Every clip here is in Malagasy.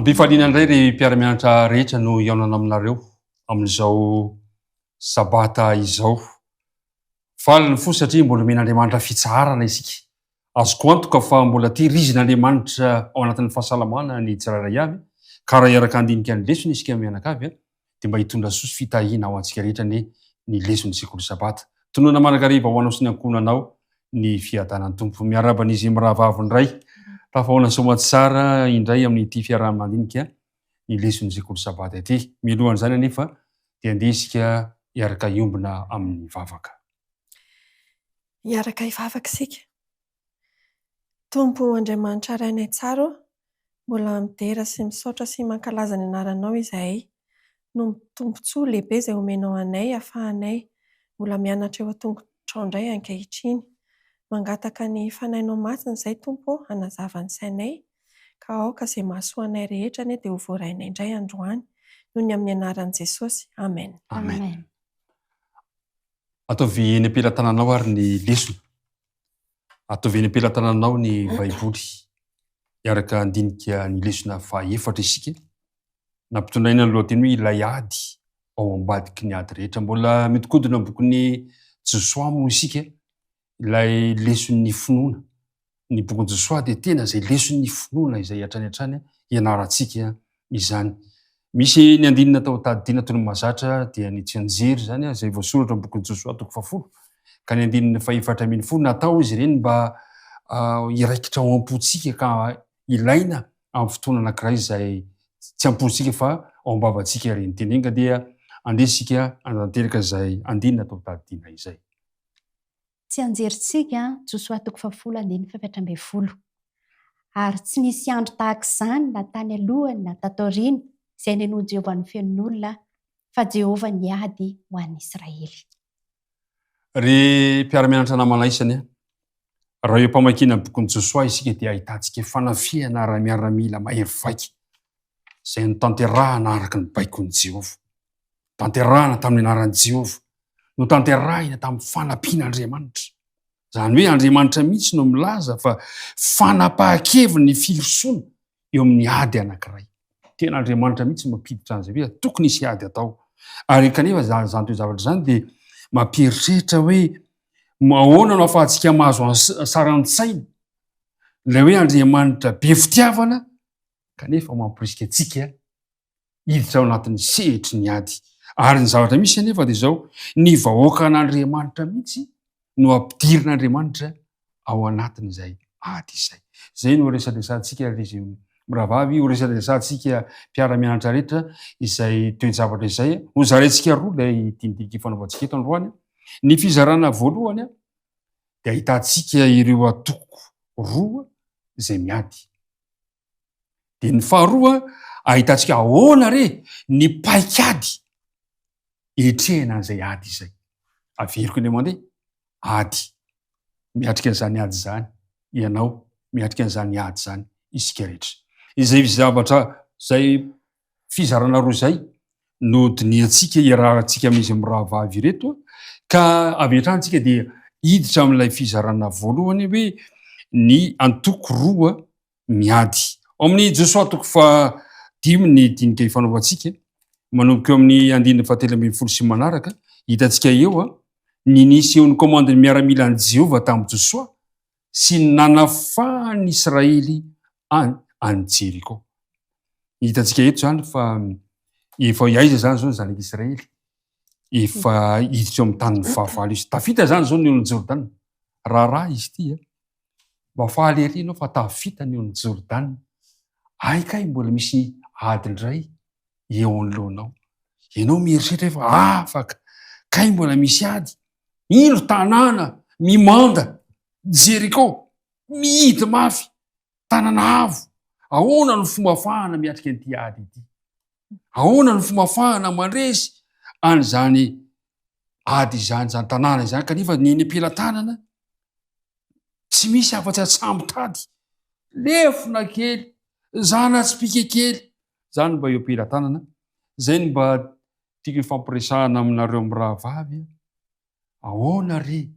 Ampifaliana indray ry mpiara-mianatra rehetra no iaonana aminareo amin'izao sabata izao. Faliny fo satria mbola men'Andriamanitra fitsarana isika. Azoko antoka fa mbola tehirizin'Andriamanitra ao anatin'ny fahasalamana ny tsirairay avy, ka raha iaraka handinika ny lesona isika mianakavy dia mba hitondra soa sy fitahiana ho antsika rehetra ny leson'ny sekoly sabata. Tonoana manakariva ho anao sy ny ankonanao ny fiadanan'ny Tompo. Miaraban'izy mirahavavy indray. Tafahoana soamatsara indray amin'ity fiarahamandinika ny leson'ny sekoly sabata ity. Mialohan'izany anefa dia andeha isika iaraka iombona amin'ny vavaka. Iaraka hivavaka isika. Tompo Andriamanitra rainay tsara, mbola midera sy misaotra sy mankalaza ny anaranao izahay. No tompontsoa lehibe izay omenao anay, ahafahanay mbola mianatra eo an-tongotrao indray ankehitriny. Mangataka ny fanainao masina izay Tompo, hanazava ny sainay, ka aoka izay mahasoa anay rehetra dia ho voarainay indray androany, noho ny amin'ny anaran'i Jesosy. Amen. Amen. Ataovy eny am-pelantananao ary ny lesona. Ataovy eny am-pelantananao ny baiboly. Iaraka andinika ny lesona faha-efatra isika. Nampitondraina ny lohateny hoe ilay ady ao ambadiky ny ady rehetra. Mbola mitikodina bokin'ny Josoa moa isika. Ilay leson'ny finoana. Ny bokin'i Josoa dia tena izay leson'ny finoana izay hatrany hatrany ianarantsika izany. Misy ny andinina tao tadidiana toy ny mahazatra dia ny tsy anjery izany izay voasoratra amin'ny bokin'i Josoa toko 10. Ka ny andinina faha-efatra ambin'ny folo natao izy ireny mba iraikitra ao am-pontsika ka ilaina amin'ny fotoana anankiray izay tsy am-pontsika fa ao am-bavantsika ireny. Tenenga dia andesika ananteraka izay andinina tao tadidiana izay. Tsy anjerintsika Josoa toko 10:7. Ary tsy nisy andro tahaka izany na tany alohany na tato aoriana izay nenohy Jehovah ny fiain'olona, fa Jehovah niady ho an'ny Israely. Ry mpiara-mianatra namana isany, raha eo mpamakiana bokin'i Josoa isika dia ahitantsika fanafiana miaramila mahery vaika izay notanterahana araka ny baikon'i Jehovah. Tanterahana tamin'ny anaran'i Jehovah. No tanterahina tamin'ny fanampian'Andriamanitra. Izany hoe Andriamanitra mihitsy no milaza fa fanapahan-keviny ny filosoana eo amin'ny ady anankiray. Tena Andriamanitra mihitsy mampiditra an'izay hoe tokony hisy ady atao. Ary kanefa izany toe-javatra izany dia mampieritreritra hoe ahoana no ahafahantsika mahazo saran-tsaina ilay hoe Andriamanitra be fitiavana kanefa mamporisika antsika hiditra ao anatin'ny sehitry ny ady. Ary ny zavatra misy anefa dia izao, ny vahoaka an'Andriamanitra mihitsy no ampidirin'Andriamanitra ao anatin'izay ady izay. Izay no resadresantsika izy mirahavavy, ho resadresantsika mpiara-mianatra rehetra izay toe-javatra izay. Ho zarentsika roa ilay dindinika fanaovantsika eto androany. Ny fizarana voalohany dia ahitantsika ireo atoko roa izay miady. Dia ny faharoa ahitantsika ahoana re ny paikady etrehana an'izay ady izay. Averiko ny mandeha ady. Miatrika an'izany ady izany. Ianao miatrika an'izany ady izany isika rehetra. Izay zavatra izay fizarana roa izay no diniantsika iarahantsika amin'izy mirahavavy ireto, ka avy hatranintsika dia hiditra amin'ilay fizarana voalohany hoe ny antoko roa miady. Ao amin'ny Josoa toko 5 ny dinika ifanaovantsika, manomboka eo amin'ny andininy 7 sy manaraka, hitantsika eo ny nisy eo ny komandiny miaramila an'i Jehovah tamin'i Josoa sy ny nanafahany Israely any Jeriko. Hitantsika eto izany fa efa hiaiza izany izao ny zanaka Israely. Efa hiditra eo amin'ny tanin'ny fahavalo izy. Tafita izany izao ny on'ny Jordana. Raharaha izy ity mba fahaly ery ianao fa tafita ny on'ny Jordana. Aikay mbola misy ady indray eo anoloanao. Ianao mieritreritra fa afaka kay mbola misy ady. Ino tanàna mimanda Jeriko, mihidy mafy, tanàna avo. Ahoana no fomba ahafahana miatrika an'ity ady ity? Ahoana no fomba ahafahana mandresy an'izany ady izany, izany tanàna izany, kanefa ny eny am-pelantanana tsy misy afa-tsy atsambo-tady, lefona kely, zana-tsipika kely. Izany mba eo am-pelantanana. Izay no mba tiako ifampiresahana aminareo mirahavavy. Ahoana re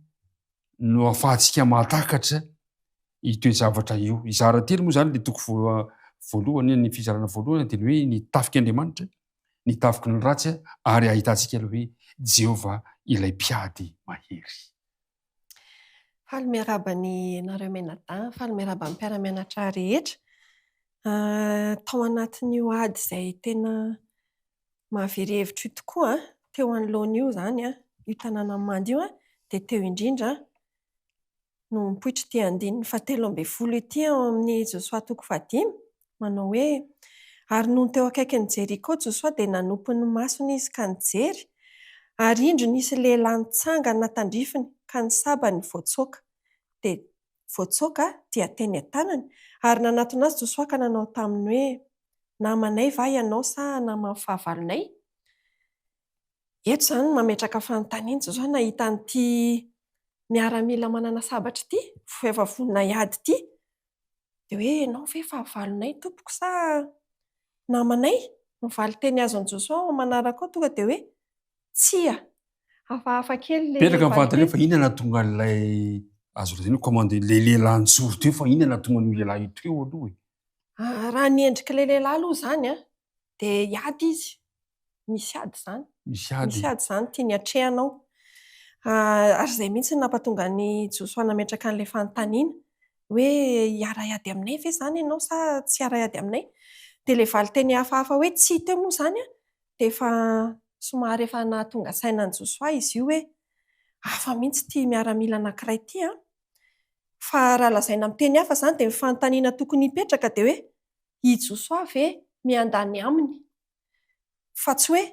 no ahafahantsika mahatakatra itoe zavatra io? Izara telo moa izany dia toko voalohany ny fizarana voalohany dia ny hoe nitafika Andriamanitra, nitafiky ny ratsy ary ahitantsika ilay hoe Jehova ilay mpiady mahery. Faly miaraba ny nareo menadà, faly miaraba ny mpiara-mianatra rehetra. Tao anatin'io ady izay tena mahavery hevitra io tokoa, teo anoloan'io izany io tanàna Mande io dia teo indrindra no mipoitra ity andininy 17 ity ao amin'ny Josoa 5 manao hoe ary noho teo akaikin'ny Jeriko Josoa dia nanompo ny masony izy ka nijery ary indro nisy lehilahy nitsangana natandrifiny ka ny sabany voatsoaka dia voatsoaka dia teny an-tanany ary nanatona azy Josoa ka nanao taminy hoe namanay va ianao sa naman'ny fahavalonay. Eto izany mametraka fanontaniana Josoa nahita an'ity miaramila manana sabatra ity, efa vonona hiady ity, dia hoe ianao ve fahavalonay tompoko sa namanay? Mivaly teny azo an'i Josoa ao manaraka ao tonga dia hoe tsia. Hafahafa kely ilay petraka mivantana fa inona tonga ilay azo rezany commande le lehilahy nijoro teo fa inona tonga ny lehilahy io teo aloha raha ny endrik'ilay lehilahy aloha izany dia hiady izy, misy ady izany. misy ady izany tiany hatrehanao. Ary izay mihitsy nampatonga ny Josoa nametraka an'ilay fanontaniana hoe hiara-hiady aminay ve izany ianao sa tsy hiara-hiady aminay? Dia ilay valy teny hafahafa hoe tsy teo moa izany dia efa somary efa nahatonga sainan'i Josoa izy io hoe hafa mihitsy ity miaramila anankiray ity fa raha lazaina amin'ny teny hafa izany dia ny fanontaniana tokony hipetraka dia hoe i Josoa ve miandany aminy fa tsy hoe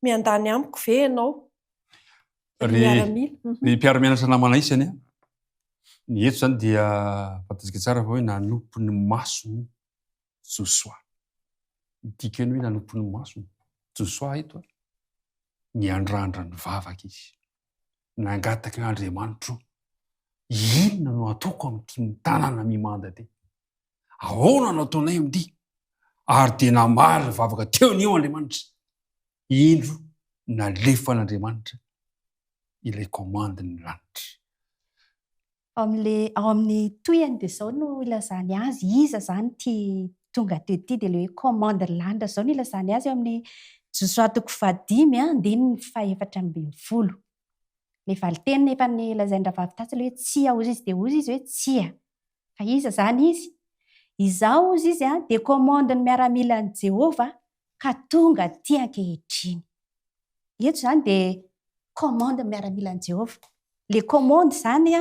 miandany amiko ve ianao? Ry mpiara-mianatra namana isany ny eto izany dia fantatsika tsara fa hoe nanompo ny masony Josoa. Dika ny hoe nanompo ny masony Josoa eto ny andrandra ny vavaka izy, nangataka io Andriamanitra inona no ataoko amin'ity tanàna mimanda ty? Ahoana no ataonay amin'ity? Ary dia namaly ny vavaka teo an'io Andriamanitra. Indro nalefa n'Andriamanitra ilay commande ny lanitra. Ao amin'ny tohiny dia izao no ilazany azy, iza izany ty tonga teo ity dia ilay hoe commande ny lanitra izao no ilazany azy ao amin'ny Josoa 5:12. Ilay valiteniny efa ny lazaindra vavy-tasy ilay hoe tsia hozy izy dia hozy izy hoe tsia. Fa iza izany izy? Izao hozy izy dia commande ny miaramilan'i Jehova ka tonga ty ankehitriny. Eto izany dia commande ny miaramilan'i Jehova. Ilay commande izany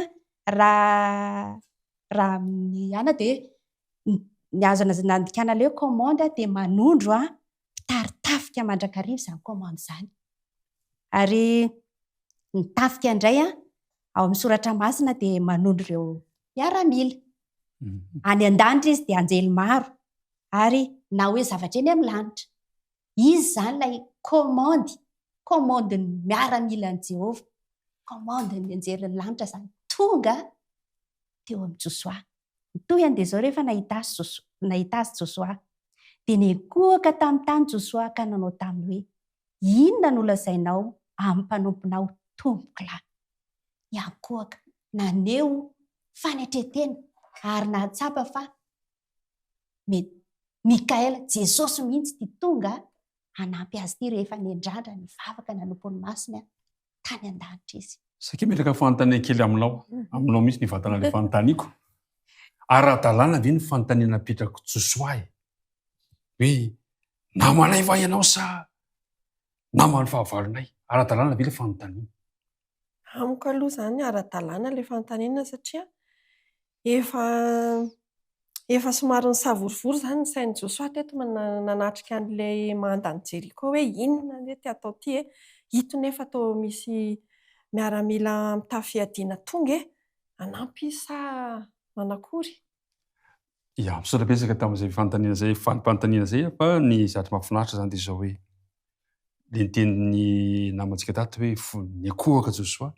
raha ny dia ny azo nandikana ilay hoe commande dia manondro mitaritafika mandrakariva izany commande izany. Ary ny tafika indray ao amin'ny soratra masina dia manondro ireo miaramila. Any an-danitra izy dia anjely maro ary na hoe zavatra eny amin'ny lanitra. Izy izany ilay commande ny miaramilan'i Jehova, commande ny anjelin'ny lanitra izany tonga teo amin'ny Josoa. Tohany dia izao rehefa nahita azy Josoa dia nikohaka tamin'ny tany Josoa ka nanao taminy hoe inona no lazainao amin'ny mpanomponao tompoko lahy? Niankohaka, naneho fanetretena ary nahatsapa fa Mikaela, Jesosy mihitsy ty tonga hanampy azy ity rehefa niandrandra ny vavaka nanompo ny masony tany an-danitra izy. Sakia metraka fanontaniana kely aminao mihitsy ny vatana ilay fanontaniako. Ara-dalàna ve ny fanontaniana petraka Josoa hoe namanay va ianao sa naman'ny fahavalonay? Ara-dalàna ve ilay fanontaniana? Amiko aloha izany ara-dalàna ilay fanontaniana satria efa somary nisavorivory izany ny sain'i Josoa teto nanatrika an'ilay mandany Jeriko hoe inona ny ty atao ity hito nefa atao misy miaramila mitafiadiana tonga hanampy sa manakory? Ia, misora-betsaka tamin'izay fanontaniana izay, fanontaniana izay fa ny zavatra mahafinaritra izany dia izao hoe ilay nitenin'ny namantsika tato hoe nikohaka Josoa,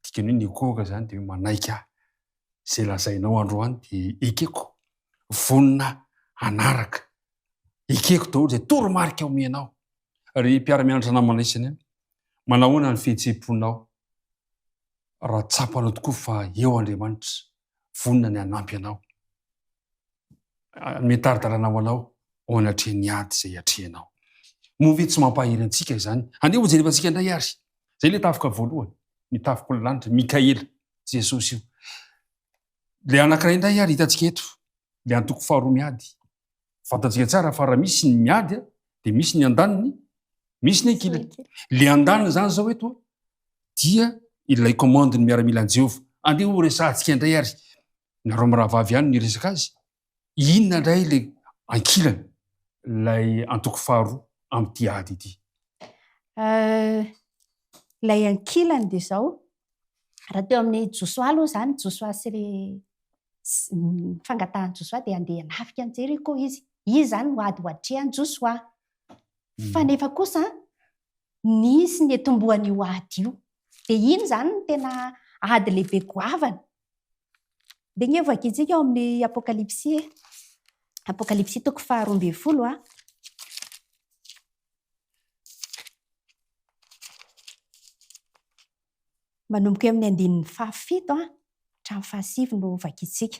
dika ny hoe nikohaka izany dia hoe manaiky izay lazainao androany dia ekeko vonona hanaraka, ekeko daholo izay toromarika omenao. Ry mpiara-mianatra namana isany manahoana ny fihetseham-ponao raha tsapanao tokoa fa eo Andriamanitra vonona ny hanampy anao. mitaridalana ho anao ao anatrehny ady izay atrehanao. Movety tsy mampahery antsika izany. Andeha ho jereva antsika indray ary. Zay le tafika voalohany, ny tafiko ny lanitra, Mikaela, Jesosy io. Le anankiray indray ary hitantsika eto, le antoko faharoa miady. Fantatsika tsara fa raha misy ny miady dia misy ny andaniny, misy ny ankilany. Le andaniny zany zao eto dia ilay commande ny miaramilan'i Jehovah. Andeha ho resahantsika indray ary. Nareo mirahavavy ihany ny resaka azy. Inona indray le ankilany, lay antoko faharoa amin'ity ady ity? Ilay ankilany dia izao, raha teo amin'ny Josoa aloha izany, Josoa sy fangatahany Josoa dia andeha hanafika any Jeriko izy. Izy zany no ady ho atrehan'i Josoa. Fa nefa kosa nisy ny etombohan'io ady io. Dia iny zany no tena ady lehibe goavana. Dia ny vakiantsika ao amin'ny Apokalipsy, Apokalipsy toko 12. Manomboka amin'ny 7 hatramin'ny 7 no vakiantsika.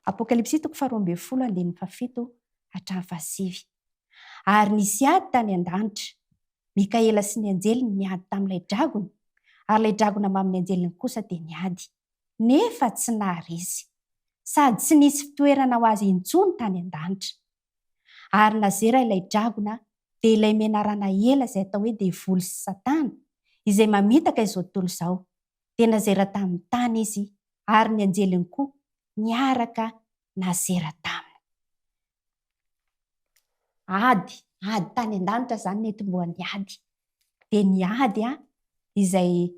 Apokalipsy toko 12, 7 hatramin'ny 7. Ary nisy ady tany an-danitra, Mikaela sy ny anjeliny niady tamin'ilay dragona, ary ilay dragona mamin'ny anjeliny kosa dia niady. Nefa tsy naharesy, sady tsy nisy fitoerana ho azy intsony tany an-danitra. Ary nazera ilay dragona dia ilay menarana ela izay atao hoe devoly sy Satana, izay mamitaka izao tontolo izao, dia nazera tamin'ny tany izy, ary ny anjeliny koa niaraka nazera taminy. Ady tany an-danitra zany ny etombohan'ny ady. Dia ny ady izay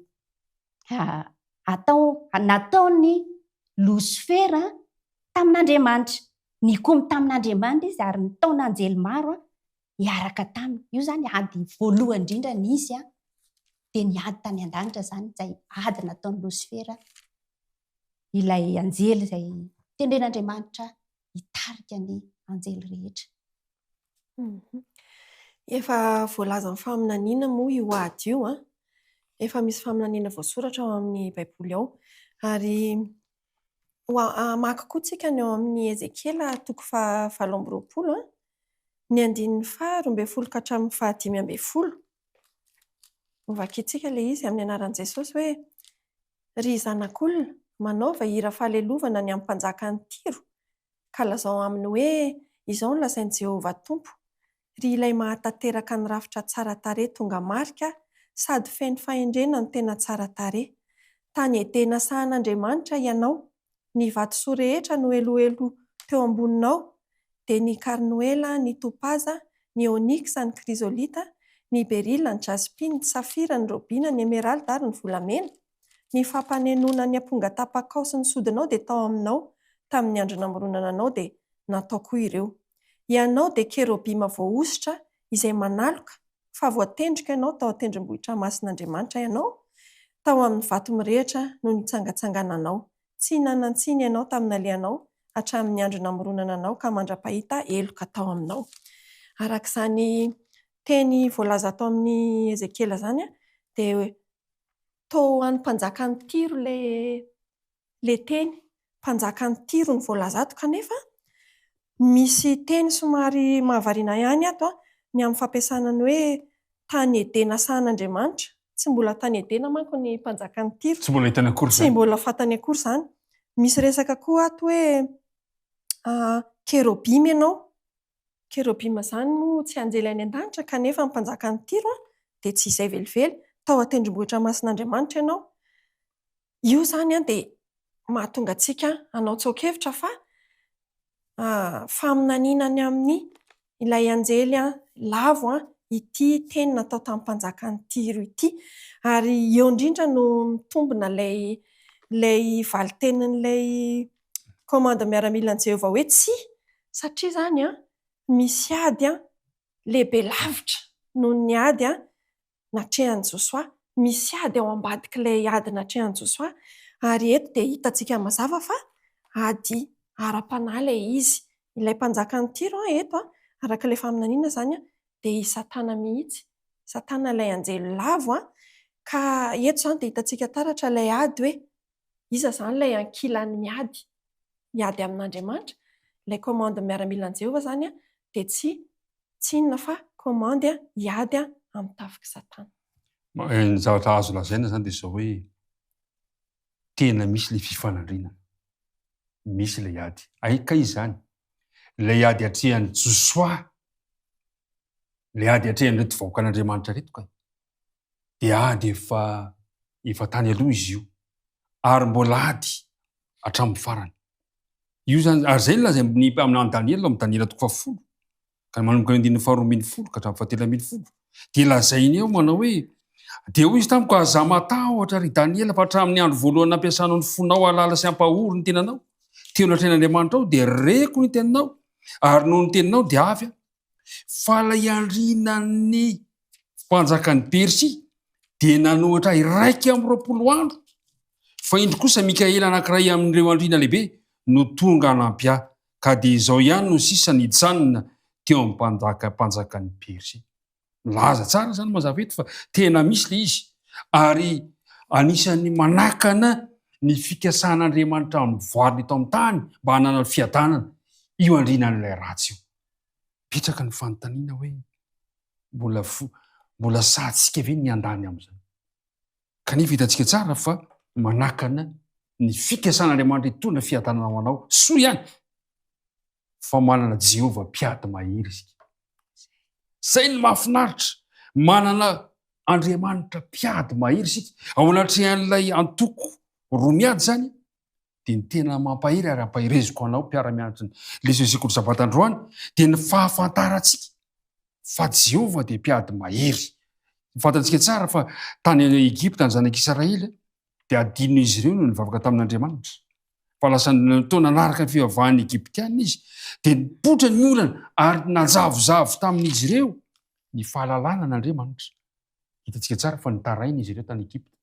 nataony Lusifera tamin'Andriamanitra. Nikomy tamin'Andriamanitra izy ary nataony anjely maro hiaraka taminy. Io zany ady voalohany indrindra nisy dia ny ady tany an-danitra zany izay ady nataony Lusifera, ilay anjely izay tendren'Andriamanitra hitarika ny anjely rehetra. Efa voalaza amin'ny faminaniana moa io ady io. Efa misy faminaniana voasoratra ao amin'ny Baiboly ao. Ary maka koa tsika ny ao amin'ny Ezekiela toko 7:20, ny 5:12 ka hatramin'ny 5:5. Vakiantsika ilay izy amin'ny anaran'i Jesosy hoe: ry zanak'olona, manaova hira fahalelovana ny amin'ny mpanjaka ny Tiro, ka lazao aminy hoe izao no lazain'i Jehovah Tompo. Ry ilay mahatanteraka ny rafitra tsara tarehy tonga marika sady feno fahendrena ny tena tsara tarehy. Tany edena sahan'Andriamanitra ianao, ny vatosoa rehetra no eloelo teo amboninao, dia ny karnoela, ny topaza, ny onyxa, ny krizolita, ny berila, ny jaspina, ny safira, ny robina, ny emeralda ary ny volamena. Ny fampanenona ny amponga tapakao sy ny sodinao dia tao aminao, tamin'ny andro namoronana anao dia natao koa ireo. Ianao dia kerobima voaositra izay manaloka, fa voatendrika ianao tao an-tendrombohitra masin'Andriamanitra ianao. Tao amin'ny vato mirehitra no nitsangatsangananao. Tsy nanantsiny ianao tamin'ny alehanao hatramin'ny andro namoronana anao ka mandra-pahita eloka tao aminao. Arak'izany teny voalaza tao amin'ny Ezekiela zany dia tao an'ny mpanjakan'ny Tiro le teny. Mpanjakan'ny Tiro ny voalazato kanefa misy teny somary mahavariana ihany ato ny amin'ny fampiasana ny hoe tany edena sahan'Andriamanitra. Tsy mbola tany edena manko ny mpanjakan'ny Tiro. Tsy mbola hitany akory Tsy mbola fantany akory izany. Misy resaka koa ato hoe kerobima ianao. Kerobima izany moa tsy anjely any an-danitra kanefa ny mpanjakan'ny Tiro dia tsy izay velively. Tao an-tendrombohitra masin'Andriamanitra ianao. Io zany dia mahatonga antsika hanao tsoakhevitra fa faminaniana ny amin'ny ilay anjely lavo ity teny natao tamin'ny mpanjakan'ny Tiro ity. Ary eo indrindra no mitombina ilay valitenin'ilay commande miaramilan'i Jehovah hoe tsy, satria zany misy ady lehibe lavitra noho ny ady natrehan'i Josoa. Misy ady ao ambadik'ilay ady natrehan'i Josoa. Ary eto dia hitantsika mazava fa ady ara-panahy ilay izy. Ilay mpanjakan'ny Tiro eto araka ilay faminaniana zany dia i Satana mihitsy. Satana ilay anjely lavo ka eto izany dia hitantsika taratra ilay ady hoe iza izany ilay ankilan'ny miady amin'Andriamanitra. ilay komandy miaramilan'i Jehovah zany a dia tsy inona fa komandy a hiady a amin'ny tafika Satana. Ny zavatra azo lazaina zany dia zao hoe tena misy ilay fifanandrinana, misy ilay ady. Aika izy zany, ilay ady atrehan'ny Josoa, ilay ady atrehan'ireto vahoakan'Andriamanitra reto ka, dia ady efa tany aloha izy io, ary mbola ady hatramin'ny farany. Io zany ary zay lazainy amin'ny Daniela, amin'ny Daniela 10 ka manomboka ny 9 ka hatramin'ny 17 dia lazainy eo manao hoe dia hoy izy tamiko aza matahotra ry Daniela fa hatramin'ny andro voalohany nampiasanao ny fonao halala sy hampahory ny tenanao teo natrehan'Andriamanitra ao dia reko ny teninao ary noho ny teninao dia avy fa ilay andrinan'ny mpanjakan'ny Persia dia nanohatra iraika amby 20 andro fa indro kosa Mikaela anankiray amin'ireo andrina lehibe no tonga hanampy ahy ka dia izao ihany no sisa nijanona teo amin'ny mpanjakan'ny Persia. Laza tsara zany mazava eto fa tena misy le izy ary anisan'ny manakana ny fikasan'Andriamanitra amin'ny voariny eto amin'ny tany mba hanana fiadanana io andrinan'ilay ratsy io. Petraka ny fanontaniana hoe mbola sahatsika ve ny andany amin'izany? Kanefa hitantsika tsara fa manakana ny fikasan'Andriamanitra hitondra fiadanana ho anao soa ihany fa manana Jehovah mpiady mahery isika. Zay ny mahafinaritra, manana Andriamanitra mpiady mahery isika ao anatrehan'ilay antoko roa miady zany dia ny tena mampahery ary ampahireziko anao mpiara-mianatra ny lesona sekoly sabatandroany dia ny fahafantarantsika fa Jehovah dia mpiady mahery. Fantatsika tsara fa tany Egypta ny zanak'Israely dia adinon'izy ireo no nivavaka tamin'Andriamanitra. Fa lasa taona naraka ny fivavahan'ny Egyptiana izy dia nipotra ny olana ary nanjavozavo tamin'izy ireo ny fahalalana n'Andriamanitra. Hitantsika tsara fa nitaraina izy ireo tany Egypta.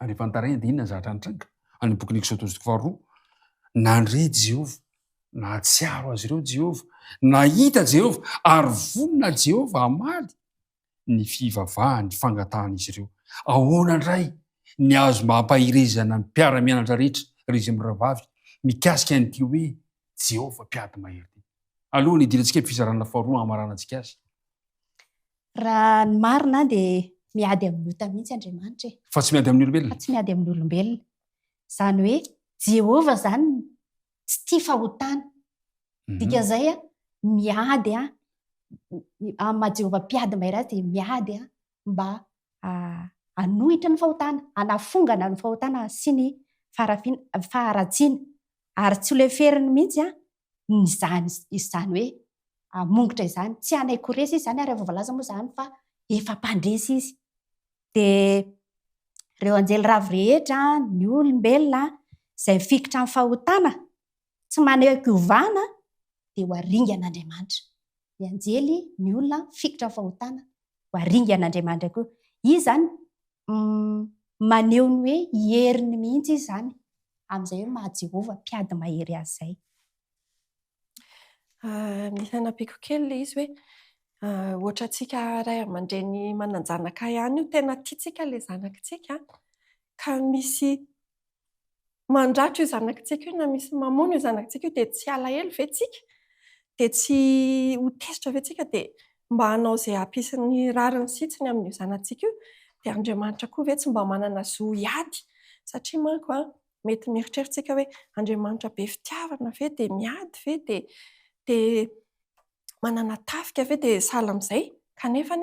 Ary efa nitaraina dia inona zavatra nitranga any bokin'ny Ekisodosy 2 nandre Jehovah, nahatsiaro azy ireo Jehovah, nahita Jehovah ary vonona Jehovah hamaly ny fivavahany fangatan'izy ireo. Ahoana indray ny azo mampahirezana ny mpiara-mianatra rehetra ry izy miravavy mikasika an'ity hoe Jehovah mpiady mahery. Aloha ny idirantsika fizarana faharoa hamaranantsika azy. Raha ny marina dia miady amin'ny ota mihitsy Andriamanitra e. Fa tsy miady amin'ny olombelona. Fa tsy miady amin'ny olombelona. Izany hoe Jehovah zany tsy tia fahotana. Dika izay miady amin'ny Jehovah mpiady mahery azy dia miady mba hanohitra ny fahotana, hanafongana ny fahotana sy ny faharatsiana ary tsy ho leferiny mihitsy izany hoe hamongotra izany, tsy hanaikoresy izy zany ary efa voalaza moa izany fa efa mpandresy izy. Dia ireo anjely ravo rehetra, ny olombelona izay fikitra amin'ny fahotana tsy maneho-kiovana dia ho haringan'Andriamanitra. Ny anjely, ny olona fikitra amin'ny fahotana ho haringan'Andriamanitra koa. Izy zany maneho ny hoe heriny mihitsy izy zany amin'izay hoe maha Jehovah mpiady mahery azy zay. Misy anapiko kely ilay izy hoe ohatra antsika ray aman-dreny mananjanaka ihany io tena tiantsika ilay zanakitsika ka misy mandratra io zanakitsika io na misy mamono io zanakitsika io dia tsy alahelo ve tsika dia tsy ho tezitra ve tsika dia mba hanao izay hampisy rariny sitsiny amin'io zanatsika io dia Andriamanitra koa ve tsy mba manana zo hiady satria manko mety mieritreritsika hoe Andriamanitra be fitiavana ve dia miady ve dia manana tafika ve dia sahala amin'izay kanefa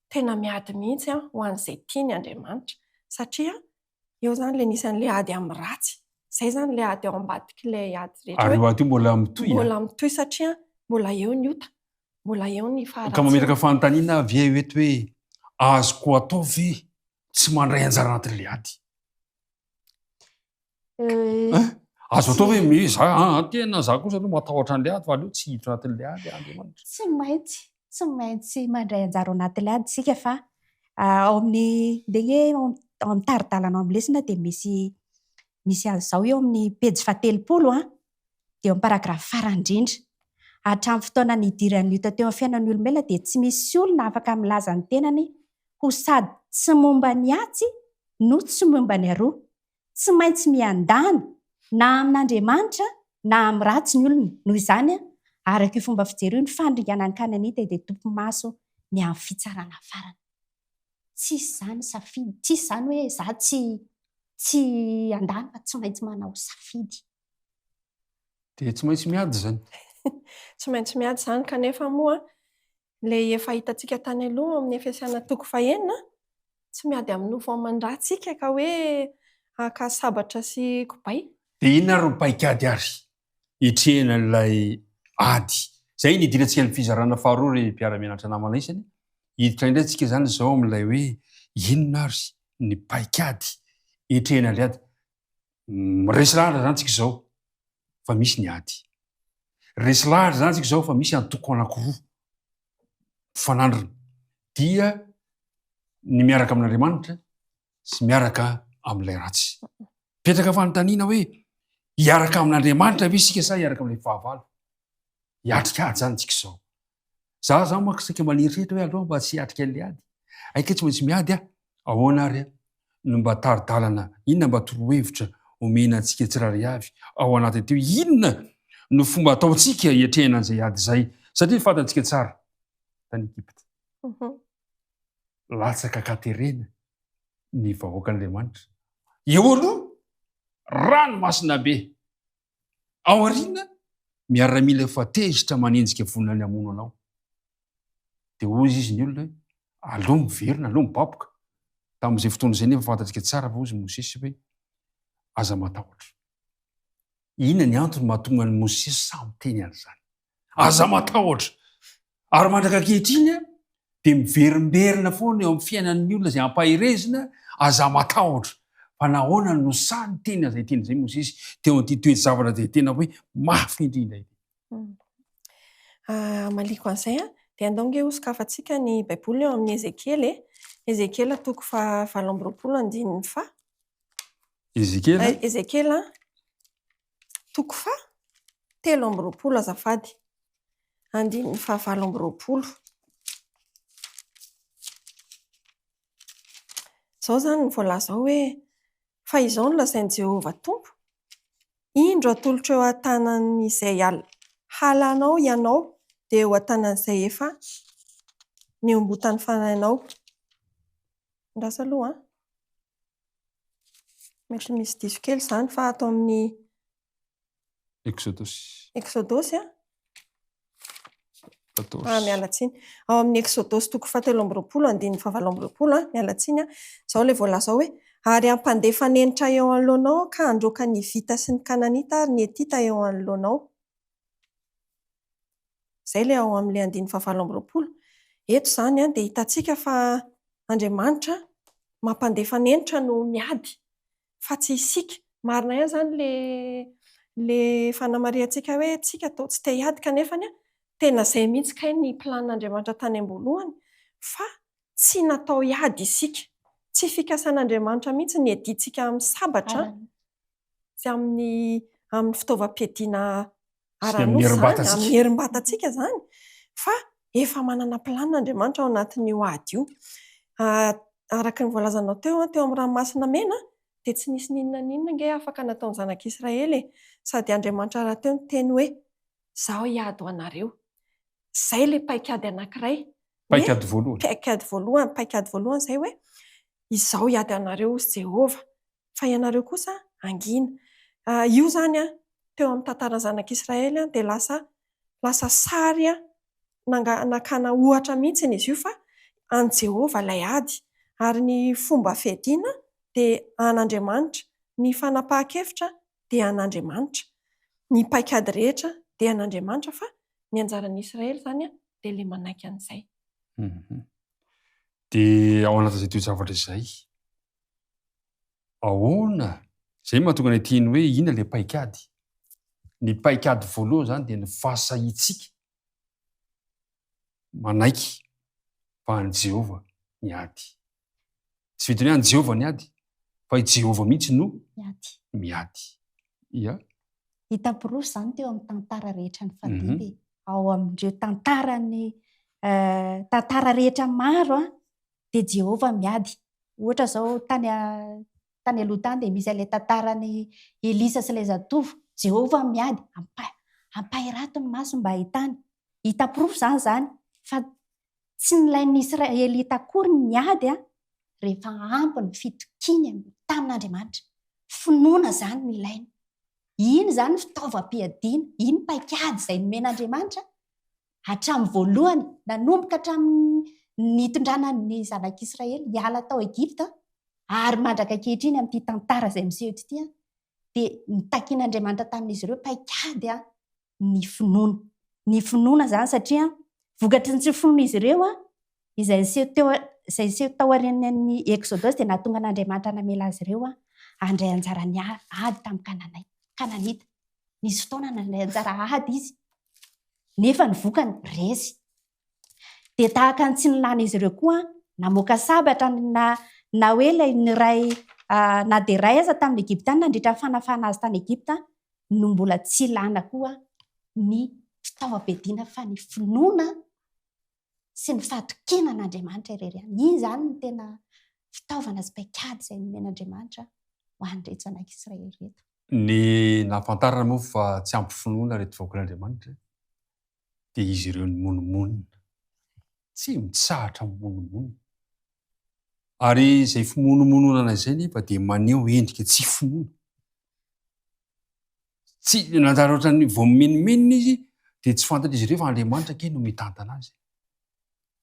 tena miady mihitsy ho an'izay tiany Andriamanitra satria eo zany ilay nisy an'ilay ady amin'ny ratsy. Izay zany ilay ady ao ambadika ilay ady rehetra. Ary ady io mbola mitohy. Mbola mitohy satria mbola eo ny ota, mbola eo ny faharatsiana. Ka mameraka fanontaniana vie eto hoe azoko atao ve tsy mandray anjara anatin'ilay ady? Azo atao hoe tena za kosa aloha matahotra an'ilay ady fa aleo tsy hiditra anatin'ilay ady Andriamanitra. Tsy maintsy mandray anjara anatin'ilay ady sika fa ao amin'ny amin'ny taridalana amin'ny lesona dia misy azao eo amin'ny pejy 30 dia amin'ny paragrafy farany indrindra. Hatramin'ny fotoana nidiran'ny ota teo amin'ny fiainan'ny olombelona dia tsy misy olona afaka milaza ny tenany ho sady tsy momba ny atsy no tsy momba ny aroa. Tsy maintsy miandana na amin'Andriamanitra na amin'ny ratsy ny olona noho izany araka io fomba fijery io ny fandringanany kananita dia tompo maso ny amin'ny fitsarana farana. Tsisy zany safidy, tsisy zany hoe za tsy andany fa tsy maintsy manao safidy. Dia tsy maintsy miady zany. Tsy maintsy miady izany kanefa moa ilay efa hitantsika tany aloha amin'ny efesiana 1 tsy miady amin'ny nofo aman-dratsika ka hoe haka sabatra sy kobay. Dia inona ro paikady ary hitrehana ilay ady. Izay ny idirantsika ny fizarana faharoa ry mpiara-mianatra namana isany. Hiditra indray tsika zany izao amin'ilay hoe inona ary ny paikady hitrehana ilay ady. Resy lahatra zany tsika izao fa misy ny ady. Resy lahatra zany tsika izao fa misy antoko anankiroa fanandrina dia ny miaraka amin'Andriamanitra sy miaraka amin'ilay ratsy. Petraka fanontaniana hoe hiaraka amin'Andriamanitra ve isika sa hiaraka amin'ilay fahavalo? Hiatrikady zany tsika izao. Zaho manko saika manieritreritra hoe aloha mba tsy hiatrika an'ilay ady. Aika tsy maintsy miady ahoana ary no mba taridalana, inona mba torohevitra omena antsika tsirairay avy ao anaty teo, inona no fomba ataontsika hiatrehana an'izay ady izay satria fantantsika tsara tany Egypta. Latsaka katerena ny vahoakan'Andriamanitra. Eo aloha ranomasina be. Ao aoriana miaramila fatezitra manenjika vonona ny hamono anao. Dia hoy izy ny olona hoe aloha miverina, aloha mibaboka. Tamin'izay fotoana izay nefa fantantsika tsara fa hozy Mosesy hoe aza matahotra. Inona ny antony mahatonga ny Mosesy samy teny an'izany? Aza matahotra. Ary mandraka ankehitriny dia miverimberina foana eo amin'ny fiainan'ny olona izay ampahirezina aza matahotra. Fa nahoana no samy teny izay teny izay Mosesy teo an'ity toe-javatra izay tena hoe mafy indrindra ity. Maliko an'izay dia andao sokafantsika ny baiboly eo amin'ny Ezekiely. Ezekiela 20:20. Ezekiela 20:20 azafady. 20:20. Izao zany ny voalaza hoe fa izao no lazain'i Jehovah Tompo, indro atolotra eo an-tanan'izay halanao ianao dia eo an-tanan'izay efa niombotany fanahinao. Ndrasa aloha mety misy diso kely izany fa ato amin'ny Exodosy mialatsiny. Ao amin'ny Exodosy 17:20 mialatsiny izao ilay voalaza hoe ary ampandefa nenitra eo anoloanao ka androka ny vita sy ny kananita ary ny etita eo anoloanao. Izay ilay ao amin'ilay 20:20. Eto izany dia hitantsika fa Andriamanitra mampandefa nenitra no miady fa tsy isika. Marina ihany zany le fanamariantsika hoe tsika tsy te hiady kanefa tena izay mihitsy kay ny planin'Andriamanitra tany am-boalohany fa tsy natao hiady isika. Tsy fikasan'Andriamanitra mihitsy ny iadintsika amin'ny sabatra sy amin'ny fitaovam-piadiana ara-nosy zany, amin'ny herim-batantsika zany, fa efa manana planin'Andriamanitra ao anatin'io ady io. Araka ny voalazanao teo amin'ny ranomasina mena dia tsy nisy ninona nge afaka nataon'ny zanak'Israely sady Andriamanitra rahateo ny teny hoe izaho hiady ho anareo. Izay ilay paikady anankiray. Paikady voalohany. Paikady voalohany izay hoe izaho hiady anareo hozy Jehovah fa ianareo kosa angina. Io zany teo amin'ny tantaran'ny zanak'Israely dia lasa sary nakana ohatra mihitsy izy io fa an Jehovah ilay ady. Ary ny fomba fiadiana dia an'Andriamanitra. Ny fanapahan-kevitra dia an'Andriamanitra. Ny paikady rehetra dia an'Andriamanitra fa ny anjaran'ny Israely zany dia ilay manaiky an'izay. Dia ao anatin'izay toe-javatra izay, ahoana izay mahatonga ny tiany hoe inona ilay paikady? Ny paikady voalohany zany dia ny fahasahiantsika manaiky fa an'i Jehovah ny ady. Tsy vitany hoe an'i Jehovah ny ady fa i Jehovah mihitsy no miady. Ia. Hitam-piroso izany teo amin'ny tantara rehetra ny fadidy. Ao amin'ireo tantara rehetra maro dia Jehovah miady. Ohatra izao tany aloha tany dia misy ilay tantaran'ny Elisa sy ilay zatovo. Jehova miady ampahirato ny maso mba ahitany. Hita-porofo zany fa tsy nilain'ny Israelita akory ny miady rehefa ampy ny fitokiny tamin'Andriamanitra. Finoana zany ny ilainy. Iny zany fitaovam-piadiana, iny paikady izay nomen'Andriamanitra hatramin'ny voalohany nanomboka hatramin'ny nitondranany zanak'Israely hiala tao Egipta ary mandraka ankehitriny amin'ity tantara izay miseho ity dia nitakian'Andriamanitra tamin'izy ireo paikady ny finoana. Ny finoana zany satria vokatry ny tsy finoana izy ireo izay seho tao aorian'ny Exodus dia nahatonga an'Andriamanitra namela azy ireo handray anjarany ady tamin'ny Kananita. Nisy fotoana nandray anjara ady izy nefa ny vokany resy. Dia tahaka ny tsy nilany izy ireo koa namoaka sabatra na hoe ilay ny ray na dia ray aza tamin'ny Egiptianina nandritra ny fanafana azy tany Egipta no mbola tsy lana koa ny fitaovam-piadiana fa ny finoana sy ny fahatokinana an'Andriamanitra irery ihany. Iny zany ny tena fitaovana sy paikady izay nomen'Andriamanitra ho an'ireto zanak'Israely reto. Ny nahafantarana moa fa tsy ampy finoana reto vahoakan'Andriamanitra dia izy ireo ny monomonina. Tsy mitsahatra mimonomonina. Ary izay fimonomononana izay nefa dia maneho endrika tsy finoana. Tsy nanjara ohatran'ny vao menomenina izy dia tsy fantatra izy ireo fa Andriamanitra ke no mitantana azy.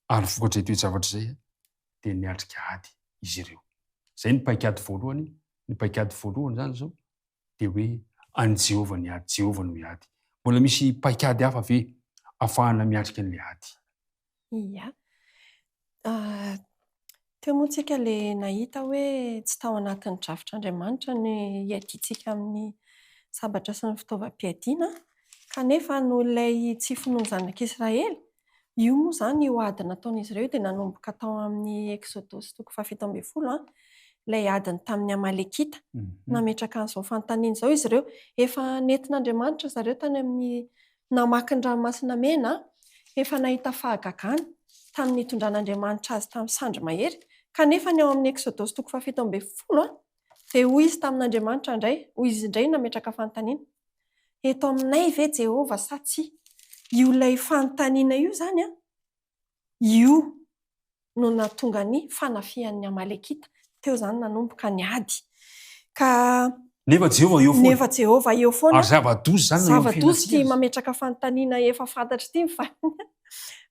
Ary vokatra toe-javatra izay dia niatrika ady izy ireo. Izay ny paikady voalohany. Ny paikady voalohany zany zao dia hoe any Jehova ny ady, Jehova no miady. Mbola misy paikady hafa ve ahafahana miatrika an'ilay ady? Ia. Teo moa tsika ilay nahita hoe tsy tao anatin'ny drafitr'Andriamanitra ny iaditsika amin'ny sabatra sy ny fitaovam-piadiana kanefa no ilay tsy finoana zanak'Israely. Io moa zany io ady nataon'izy ireo dia nanomboka tao amin'ny Exodus 17 ilay adiny tamin'ny Amalekita. Nametraka an'izao fanontaniana izao izy ireo. Efa nentin'Andriamanitra zareo tany amin'ny namaky ny ranomasina mena, efa nahita fahagagana tamin'ny itondran'Andriamanitra azy tamin'ny Sandry Mahery, kanefa ny ao amin'ny Exodus 17 dia hoy izy tamin'Andriamanitra indray, hoy izy indray nametraka fanontaniana. Eto aminay ve Jehova sa tsia? Io ilay fanontaniana io zany io no nahatonga ny fanafihan'ny Amalekita. Teo zany nanomboka ny ady. Ka Nefa Jehova eo foana. nefa Jehova eo foana. Ary zava-dozy zany no eo amin'ny Zava-dozy ity fiainantsika. mametraka fanontaniana efa fantatry ity fa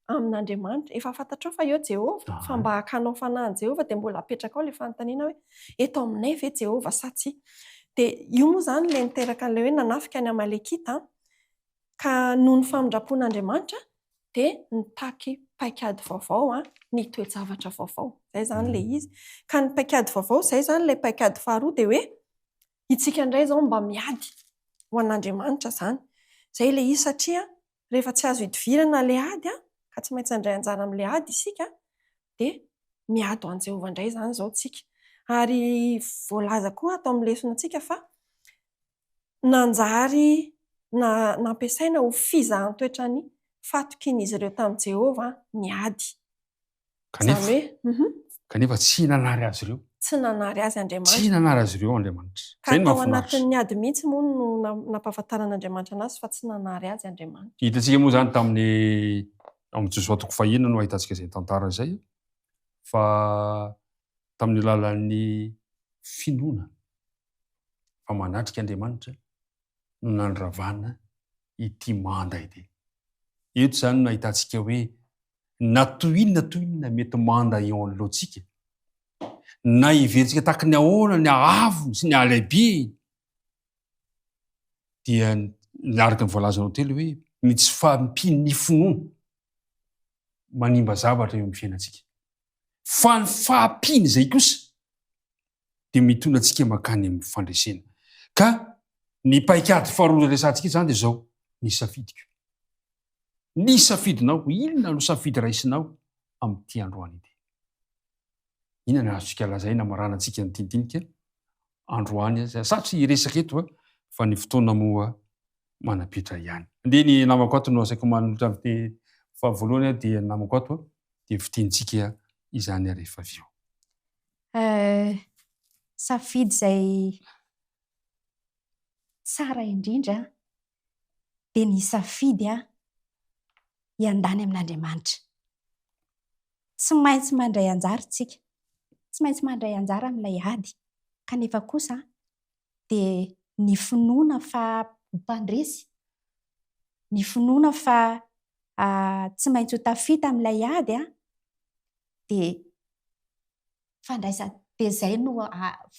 amin'Andriamanitra. Efa fantatrao fa eo Jehova. Fa mba hakanao fanahy Jehova dia mbola apetraka ao ilay fanontaniana hoe eto aminay ve Jehova sa tsia? Dia io moa zany ilay niteraka an'ilay hoe nanafika ny Amalekita ka noho ny famindrapon'Andriamanitra dia nitaky paikady vaovao ny toe-javatra vaovao. Izay zany ilay izy. Ka ny paikady vaovao izay zany ilay paikady faharoa dia hoe itsika indray izao mba miady ho an'Andriamanitra izany. Izay ilay izy satria rehefa tsy azo hidivirana ilay ady ka tsy maintsy handray anjara amin'ilay ady isika dia miady ho an'i Jehova indray izany izao tsika. Ary voalaza koa atao amin'ny lesonantsika fa nanjary nampiasaina ho fizahan-toetrany fatokian'izy ireo tamin'i Jehova ny ady. Kanefa tsy nanary azy ireo. Tsy nanary azy Andriamanitra. Tsy nanary azy ireo Andriamanitra. Ka tao anatin'ny ady mihitsy moa no nampahafantaran'Andriamanitra anazy fa tsy nanary azy Andriamanitra. Hitantsika moa zany tamin'ny amin'ny Josué toko fahinana no ahitantsika izay tantara izay fa tamin'ny alalan'ny finoana fa manatrika Andriamanitra no nandravana ity manda ity. Eto zany no ahitantsika hoe natoinona mety manda eo anoloantsika na iverintsika tahaka ny ahoana ny ahavony sy ny alaibe dia araka ny voalazanao telo hoe ny tsy fampiny ny finoana manimba zavatra eo amin'ny fiainantsika. Fa ny fahampiny izay kosa dia mitondra antsika makany amin'ny fandresena. Ka ny paikady faharoa resantsika zany dia izao ny safidiko. Ny safidinao, inona no safidy raisinao amin'ity androany ity? Inona no azontsika lazaina marana antsika ny tindinika androany satria resaka eto fa ny fotoana moa manapitra ihany. Dia ny namako ato no asaiko manolotra amin'ity fahavoloany dia ny namako ato dia fitentsika izany rehefa avy eo. Safidy izay tsara indrindra dia ny safidy hiandany amin'Andriamanitra. Tsy maintsy mandray anjara tsika, tsy maintsy mandray anjara amin'ilay ady, kanefa kosa dia ny finoana fa mpandresy, ny finoana fa tsy maintsy ho tafita amin'ilay ady dia dia izay no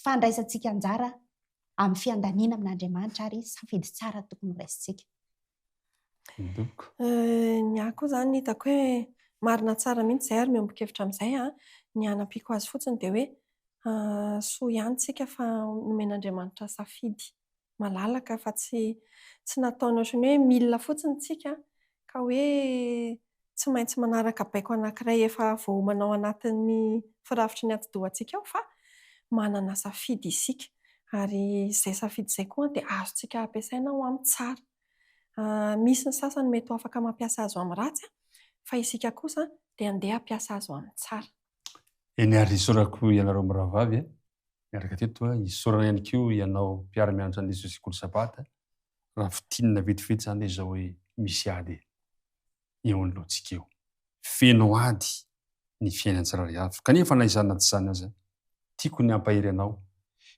fandraisantsika anjara amin'ny fiandaniana amin'Andriamanitra ary safidy tsara tokony ho raisintsika. Ny ahy koa izany hitako hoe marina tsara mihitsy izay ary miombo-kevitra amin'izay ny hanampiako azy fotsiny dia hoe soa ihany tsika fa nomen'Andriamanitra safidy malalaka fa tsy nataony ohatran'ny hoe milina fotsiny tsika ka hoe tsy maintsy manaraka baiko anankiray efa voamanao anatin'ny firafitry ny ati-dohantsika ao fa manana safidy isika ary izay safidy izay koa dia azontsika ampiasaina ho amin'ny tsara. Misy ny sasany mety ho afaka mampiasa azy ho amin'ny ratsy fa isika kosa dia andeha hampiasa azy ho amin'ny tsara. Eny ary isorako ianareo mirahavavy miaraka teto isorana ihany koa ianao mpiara-mianatra ny Jesosy Koly-Sabata raha fitinina vetivety izany izao hoe misy ady eo anoloantsika eo. Feno ady ny fiainan-tsirairay avy kanefa na izany na tsy izany aza tiako ny hampahery anao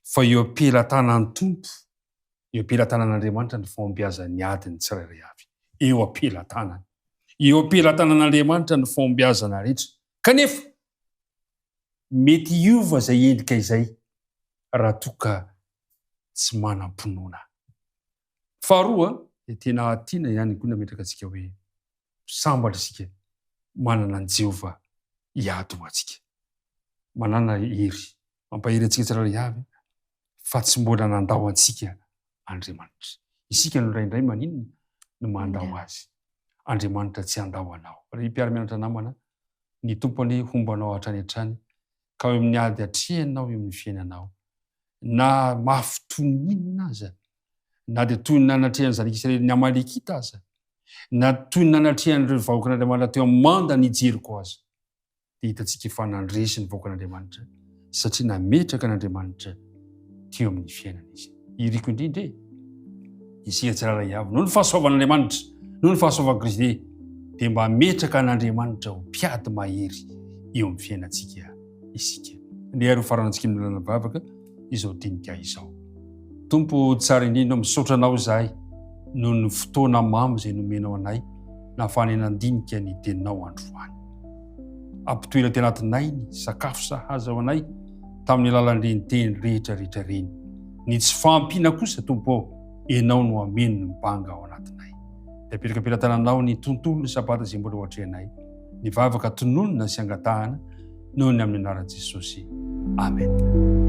fa eo am-pelantanan'ny Tompo, eo am-pelantanan'Andriamanitra ny fombiazan'ny adiny tsirairay avy. Eo am-pelantanany. Eo am-pelantanan'Andriamanitra ny fombiazana rehetra. Kanefa mety hiova izay endrika izay raha toa ka tsy manam-pinoana. Faharoa dia tena tiana ihany koa nametraka antsika hoe sambatra isika manana an Jehovah hiady ho antsika. Manana hery, mampahery antsika tsirairay avy fa tsy mbola nandao antsika Andriamanitra. Isika no indraindray maninona no mandao azy. Andriamanitra tsy handao anao. Ry mpiara-mianatra namana, ny tompony hombanao hatrany hatrany ka eo amin'ny ady hatrehanao eo amin'ny fiainanao. Na mafy toy ny inona aza, na dia toy ny nanatrehan'ny zanaka Israely ny Amalekita aza, na toy ny nanatrehan'ireo vahoakan'Andriamanitra teo amin'ny manda ny Jeriko aza, dia hitantsika efa nandresy ny vahoakan'Andriamanitra satria nametraka n'Andriamanitra teo amin'ny fiainana izy. Iriko indrindra isika tsirairay avy noho ny fahasoavan'Andriamanitra, noho ny fahasoavan'i Kristy dia mba metraka n'Andriamanitra ho mpiady mahery eo amin'ny fiainantsika isika. Ny ary ho faranantsika amin'ny lalana bavaka izao dinika izao. Tompo tsara indrindra misaotra anao izahay noho ny fotoana mamy izay nomenao anay na fanenan-dinika ny teninao androany. Ampitoera teny anatinay ny sakafo sahaza ao anay tamin'ny alalan'ireny teny rehetra reny. Ny tsy fahampiana kosa Tompo ianao no ameno ny mbanga ao anatinay. Dia apetraka-pelantananao ny tontolo ny sabata izay mbola ho hatrehanay. Ny vavaka tononona sy angatahana noho ny amin'ny anaran'i Jesosy. Amen.